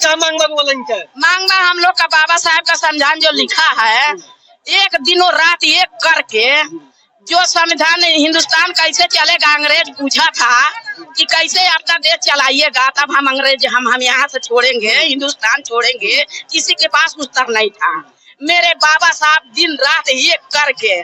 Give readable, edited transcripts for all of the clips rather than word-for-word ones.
क्या मांग बोलेंगे? मांगना हम लोग का बाबा साहब का संविधान जो लिखा है, एक दिनों रात एक करके जो संविधान हिंदुस्तान कैसे चलेगा, अंग्रेज पूछा था कि कैसे अपना देश चलाइएगा, तब हम अंग्रेज हम यहाँ से छोड़ेंगे, हिंदुस्तान छोड़ेंगे, किसी के पास उत्तर नहीं था। मेरे बाबा साहब दिन रात एक करके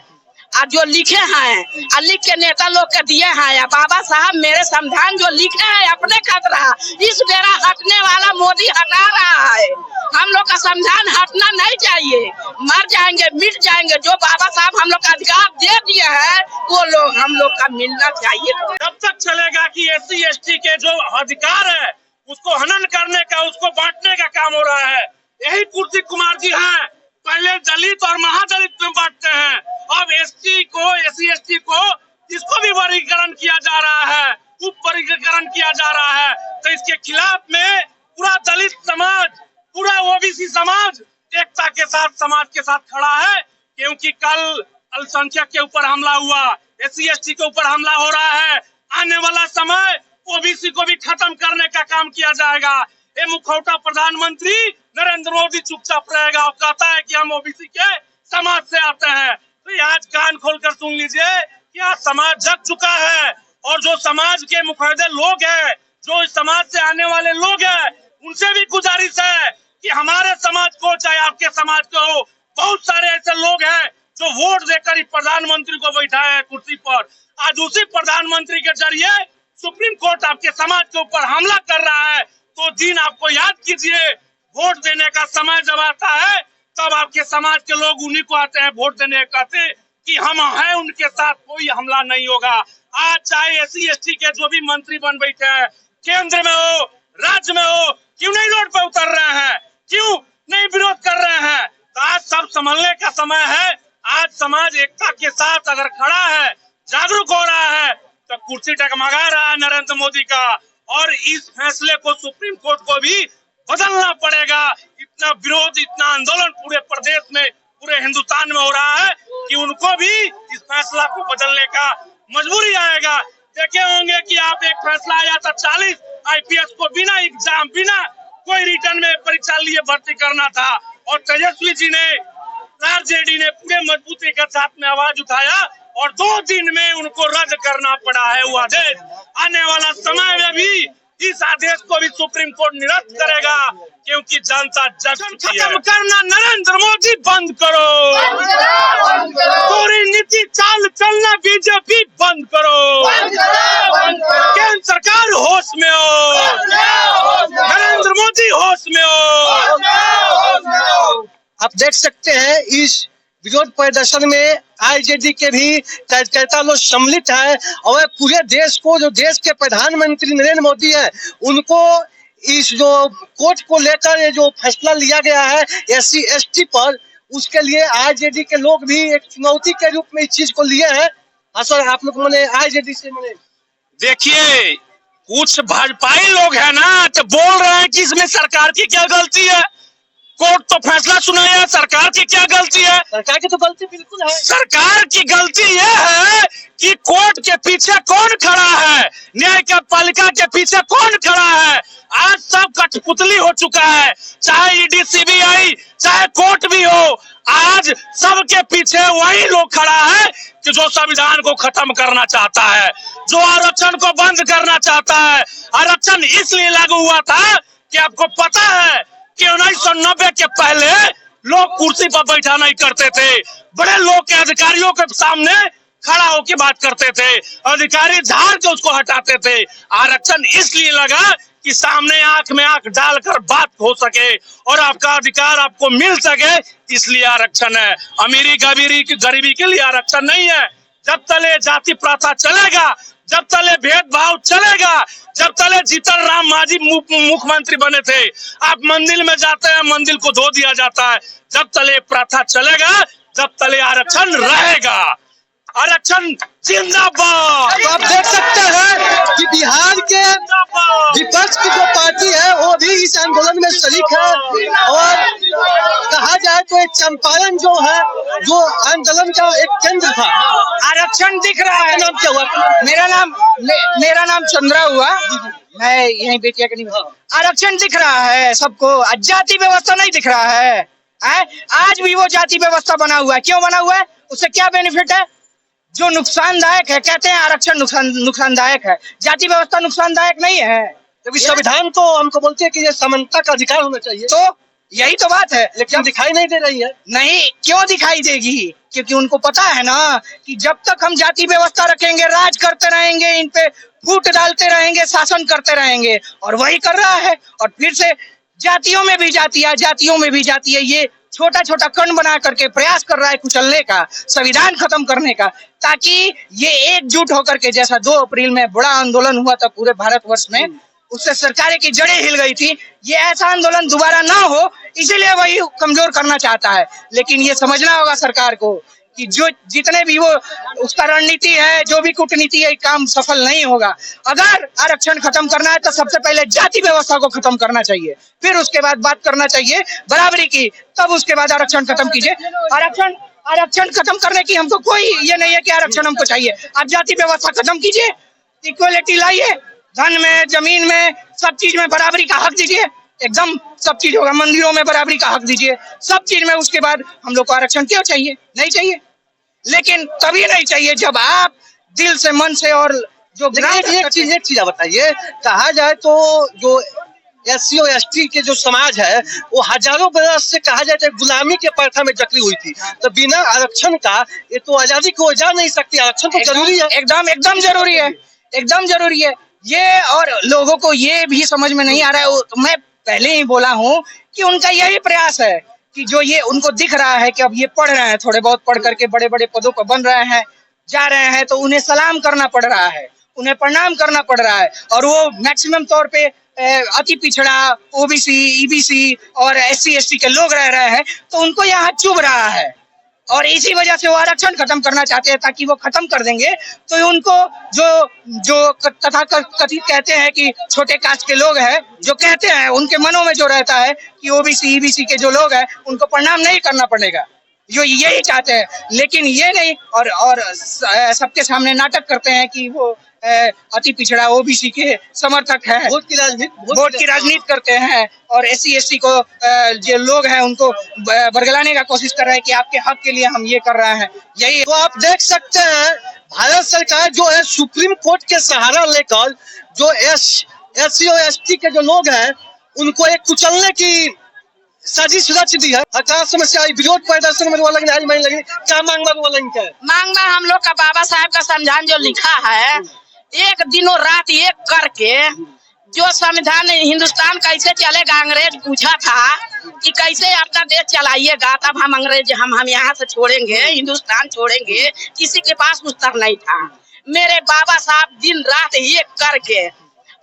और जो लिखे हैं और लिख के नेता लोग के दिए हैं, बाबा साहब मेरे संविधान जो लिखे हैं अपने खतरा, इस बेरा हटने वाला मोदी हटा रहा है। हम लोग का संविधान हटना नहीं चाहिए, मर जाएंगे मिट जाएंगे, जो बाबा साहब हम लोग का अधिकार दे दिए हैं वो लोग हम लोग का मिलना चाहिए। जब तक चलेगा कि SC ST के जो अधिकार है उसको हनन करने का, उसको बांटने का काम हो रहा है। यही कुर्सी कुमार जी हैं, पहले दलित और महादलित में बांटते हैं, अब SC को SC ST को इसको भी वर्गीकरण किया जा रहा है, उप वर्गीकरण किया जा रहा है। तो इसके खिलाफ में पूरा दलित समाज, पूरा OBC समाज एकता के साथ समाज के साथ खड़ा है, क्योंकि कल अल्पसंख्यक के ऊपर हमला हुआ, SC ST के ऊपर हमला हो रहा है। आने वाला समय OBC को भी खत्म करने का काम किया जाएगा। ये मुखौटा प्रधानमंत्री नरेंद्र मोदी चुपचाप रहेगा और कहता है कि हम OBC के समाज से आते हैं। तो आज कान खोलकर सुन लीजिए कि आज समाज जग चुका है, और जो समाज के मुखर्दे लोग हैं, जो इस समाज से आने वाले लोग हैं, उनसे भी गुजारिश है कि हमारे समाज को, चाहे आपके समाज को हो, बहुत सारे ऐसे लोग हैं जो वोट देकर ही प्रधानमंत्री को बैठाए हैं कुर्सी पर। आज उसी प्रधानमंत्री के जरिए सुप्रीम कोर्ट आपके समाज के ऊपर हमला कर रहा है। तो दिन आपको याद कीजिए, वोट देने का समय जब आता है तब आपके समाज के लोग उन्हीं को आते हैं वोट देने, कहते कि हम हैं उनके साथ, कोई हमला नहीं होगा। आज चाहे SC ST के जो भी मंत्री बन बैठे हैं, केंद्र में हो, राज्य में हो, क्यों नहीं रोड पे उतर रहे हैं, क्यों नहीं विरोध कर रहे हैं? तो आज सब संभलने का समय है। आज समाज एकता के साथ अगर खड़ा है, जागरूक हो रहा है, तो कुर्सी टकमगा रहा है नरेंद्र मोदी का। और इस फैसले को सुप्रीम कोर्ट को भी बदलना पड़ेगा। इतना विरोध, इतना आंदोलन पूरे प्रदेश में, पूरे हिंदुस्तान में हो रहा है कि उनको भी इस फैसला को बदलने का मजबूरी आएगा। देखे होंगे कि आप एक फैसला आया था 40 IPS को बिना एग्जाम, बिना कोई रिटर्न में परीक्षा लिए भर्ती करना था, और तेजस्वी जी ने, RJD ने पूरे मजबूती के साथ में आवाज उठाया और 2 दिन में उनको रद्द करना पड़ा है वो आदेश। आने वाला समय में भी इस आदेश को भी सुप्रीम कोर्ट निरस्त करेगा, क्योंकि जनता जश्न खत्म करना नरेंद्र मोदी बंद करो, पूरी नीति चाल चलना BJP बंद करो, केंद्र सरकार होश में हो, नरेंद्र मोदी होश में हो। आप देख सकते हैं इस विरोध प्रदर्शन में RJD के भी कार्यकर्ता लोग सम्मिलित है, और पूरे देश को, जो देश के प्रधानमंत्री नरेंद्र मोदी है, उनको इस जो कोर्ट को लेकर ये जो फैसला लिया गया है SC ST पर, उसके लिए RJD के लोग भी एक चुनौती के रूप में इस चीज को लिए हैं। हाँ सर, आप लोग मैंने RJD से मैंने देखिए, कुछ भाजपाई लोग हैं ना, तो बोल रहे हैं कि इसमें सरकार की क्या गलती है। कोर्ट तो फैसला सुनाया, सरकार की क्या गलती है? सरकार की तो गलती बिल्कुल है। सरकार की गलती यह है कि कोर्ट के पीछे कौन खड़ा है, न्याय पालिका के पीछे कौन खड़ा है। आज सब कठपुतली हो चुका है, चाहे ED CBI चाहे कोर्ट भी हो, आज सबके पीछे वही लोग खड़ा है कि जो संविधान को खत्म करना चाहता है, जो आरक्षण को बंद करना चाहता है। आरक्षण इसलिए लागू हुआ था कि आपको पता है कि 1990 के पहले लोग कुर्सी पर बैठा नहीं करते थे, बड़े लोग के अधिकारियों के सामने खड़ा होकर बात करते थे, अधिकारी झाड़ के उसको हटाते थे। आरक्षण इसलिए लगा कि सामने आंख में आंख डालकर बात हो सके और आपका अधिकार आपको मिल सके, इसलिए आरक्षण है। अमीरी गरीबी के लिए आरक्षण नहीं है। जब तले जाति प्रथा चलेगा, जब तले भेदभाव चलेगा, जब तले जीतन राम मांझी मुख्यमंत्री बने थे, आप मंदिर में जाते हैं, मंदिर को धो दिया जाता है। जब तले प्रथा चलेगा, जब तले आरक्षण रहेगा। आरक्षण जिंदाबाद। तो आप देख सकते हैं कि बिहार के विपक्ष की जो पार्टी है वो भी इस आंदोलन में शरीक है और कहा जाए तो एक चंपारण जो है जो आंदोलन का एक केंद्र था। आरक्षण दिख रहा है। नाम क्या हुआ? मेरा नाम चंद्रा हुआ। मैं यहीं बेटिया के नहीं। आरक्षण दिख रहा है सबको, जाति व्यवस्था नहीं दिख रहा है। आज भी वो जाति व्यवस्था बना हुआ है। क्यों बना हुआ है? उससे क्या बेनिफिट है? जो नुकसानदायक है, कहते हैं आरक्षण नुकसानदायक है, जाति व्यवस्था नुकसानदायक नहीं है। क्योंकि संविधान तो हमको बोलते हैं कि ये समानता का अधिकार होना चाहिए, तो यही तो बात है, लेकिन दिखाई नहीं दे रही है। नहीं, क्यों दिखाई देगी? क्योंकि उनको पता है ना कि जब तक हम जाति व्यवस्था रखेंगे, राज करते रहेंगे, इन पे फूट डालते रहेंगे, शासन करते रहेंगे, और वही कर रहा है। और फिर से जातियों में भी जाति है, ये छोटा छोटा कण बना करके प्रयास कर रहा है कुचलने का, संविधान खत्म करने का, ताकि ये एकजुट होकर के, जैसा 2 अप्रैल में बड़ा आंदोलन हुआ था पूरे भारतवर्ष में, उससे सरकारें की जड़ें हिल गई थी, ये ऐसा आंदोलन दोबारा ना हो, इसीलिए वही कमजोर करना चाहता है। लेकिन ये समझना होगा सरकार को कि जो जितने भी वो उसका रणनीति है, जो भी कूटनीति है, काम सफल नहीं होगा। अगर आरक्षण खत्म करना है तो सबसे पहले जाति व्यवस्था को खत्म करना चाहिए, फिर उसके बाद बात करना चाहिए बराबरी की, तब उसके बाद आरक्षण खत्म कीजिए। आरक्षण खत्म करने की हमको कोई ये नहीं है कि आरक्षण हमको चाहिए। आप जाति व्यवस्था खत्म कीजिए, इक्वलिटी लाइए, धन में, जमीन में, सब चीज में बराबरी का हक दीजिए, एकदम सब चीज होगा। मंदिरों में बराबरी का हक दीजिए, सब चीज में। उसके बाद हम लोग को आरक्षण क्यों चाहिए? नहीं चाहिए। लेकिन तभी नहीं चाहिए जब आप दिल से, मन से, और जो एक चीज बताइए, कहा जाए तो जो SC और ST के जो समाज है वो हजारों बरस से कहा जाए तो गुलामी के प्रथा में जकड़ी हुई थी, तो बिना आरक्षण का ये तो आजादी को जा नहीं सकती। आरक्षण तो जरूरी है, एकदम जरूरी है, एकदम जरूरी है ये। और लोगों को ये भी समझ में नहीं आ रहा है, मैं पहले ही बोला हूँ कि उनका यही प्रयास है कि जो ये उनको दिख रहा है कि अब ये पढ़ रहे हैं, थोड़े बहुत पढ़ करके बड़े बड़े पदों पर बन रहे हैं, जा रहे हैं, तो उन्हें सलाम करना पड़ रहा है, उन्हें प्रणाम करना पड़ रहा है। और वो मैक्सिमम तौर पे अति पिछड़ा, OBC, EBC और SC ST के लोग रह रहे हैं, तो उनको यहाँ चुभ रहा है, और इसी वजह से वो आरक्षण खत्म करना चाहते हैं। ताकि वो खत्म कर देंगे तो उनको जो कथित कहते हैं कि छोटे कास्ट के लोग हैं, जो कहते हैं, उनके मनों में जो रहता है कि OBC EBC के जो लोग हैं उनको प्रणाम नहीं करना पड़ेगा, जो यही चाहते हैं। लेकिन ये नहीं, और सबके सामने नाटक करते हैं कि वो अति पिछड़ा OBC के समर्थक है, वोट की राजनीति करते हैं, और SC ST को जो लोग हैं उनको बरगलाने का कोशिश कर रहे हैं कि आपके हक के लिए हम ये कर रहे हैं। यही तो आप देख सकते हैं भारत सरकार जो है सुप्रीम कोर्ट के सहारा लेकर जो SC और ST के जो लोग हैं उनको एक कुचलने की साजिश रच दी है। हड़ताल समस्या, विरोध प्रदर्शन में लगी, क्या मांग हम लोग का बाबा साहब का संविधान जो लिखा है, एक दिनों रात एक करके जो संविधान हिंदुस्तान कैसे चलेगा, अंग्रेज पूछा था कि कैसे अपना देश चलाइएगा, तब हम अंग्रेज हम यहाँ से छोड़ेंगे, हिंदुस्तान छोड़ेंगे, किसी के पास उत्तर नहीं था। मेरे बाबा साहब दिन रात एक करके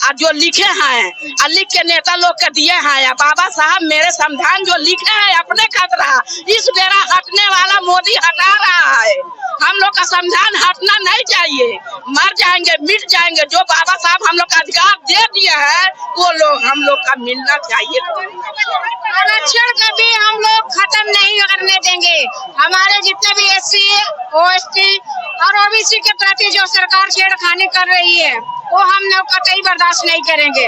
और जो लिखे हैं और लिख के नेता लोग के दिए हैं, बाबा साहब मेरे संविधान जो लिखे हैं अपने खतरा, इस बेरा हटने वाला मोदी हटा रहा है। हम लोग का संविधान हटना नहीं चाहिए, मर जाएंगे, मिट जाएंगे। जो बाबा साहब हम लोग का अधिकार दे दिए हैं वो लोग हम लोग का मिलना चाहिए। आरक्षण कभी हम लोग खत्म नहीं करने देंगे। हमारे जितने भी SC OST और OBC के प्रति जो सरकार छेड़खानी कर रही है वो हम लोग कतई बर्दाश्त नहीं करेंगे।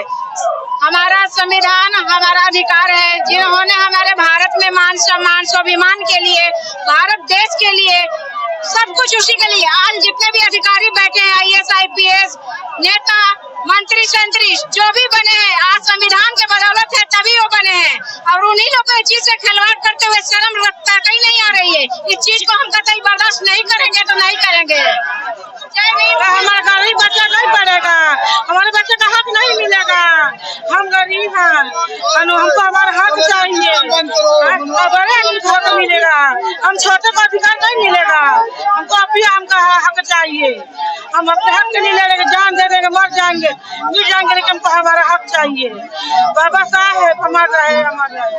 हमारा संविधान हमारा अधिकार है। जिन्होंने हमारे भारत में मान सम्मान स्वाभिमान के लिए, भारत देश के लिए, सब कुछ उसी के लिए आज जितने भी अधिकारी बैठे हैं, IAS IPS नेता, मंत्री संतरी जो भी बने हैं, आज संविधान के बदौलत है तभी वो बने हैं। और उन्हीं लोग को इस चीज से खिलवाड़ करते हुए शर्म कहीं नहीं आ रही है। इस चीज को हम कतई बर्दाश्त नहीं करेंगे तो नहीं करेंगे। हमारा गरीब बच्चा नहीं पढ़ेगा, हमारे बच्चे का हक नहीं मिलेगा। हम गरीब हैं, हमको हमारा हक चाहिए, बड़े हक मिलेगा। हम छोटे को अधिकार नहीं मिलेगा, हमको अभी हमका हक चाहिए। हम अपने हक के लिए लड़ेंगे, जान दे देंगे, मर जाएंगे, मिट जाएंगे, लेकिन हमको हमारा हक चाहिए। बाबा साहब हमारा है, हमारा है।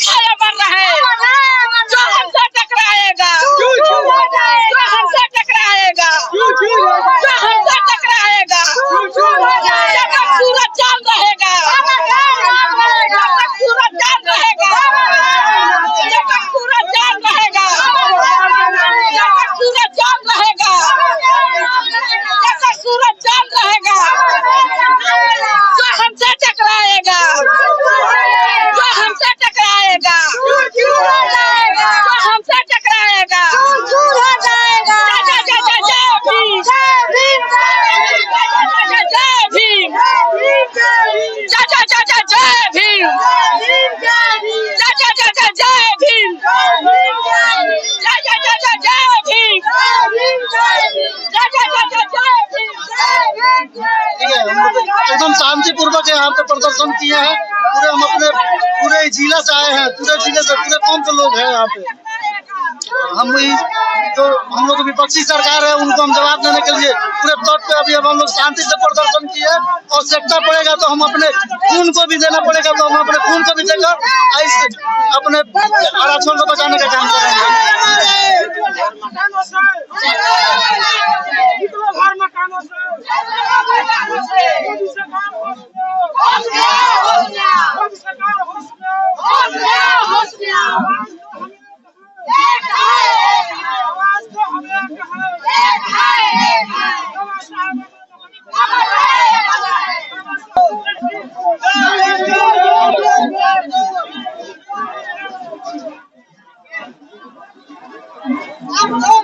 दिखाया मर रहे जो हमसे टकराएगा जो हमसे टकराएगा जो हमसे टकराएगा जब तक सूरज चांद रहेगा जब तक सूरज चांद रहेगा जब तक सूरज चांद रहेगा जब तक सूरज चांद रहेगा जब तक सूरज चांद रहेगा जो हमसे टकराएगा जो हमसे टकराएगा जो हमसे टकराएगा जय जय जय जय भीम जय भीम जय जय जय जय भीम जय जय जय जय भीम जय जय जय जय भीम जय जय जय जय भीम। ठीक है, हम लोग एकदम शांतिपूर्वक यहाँ पे प्रदर्शन किए हैं। पूरे हम अपने पूरे जिला से आए हैं, पूरे जिले से पूरे कौन से लोग हैं यहाँ पे। हम जो हम लोग विपक्षी सरकार है उनको हम जवाब देने के लिए पूरे तौर पे अभी अब हम लोग शांति से प्रदर्शन किए। आवश्यकता पड़ेगा तो हम अपने खून को भी देना पड़ेगा तो हम अपने खून को भी देकर ऐसे अपने आरक्षण को बचाने का काम करेंगे। हम लोग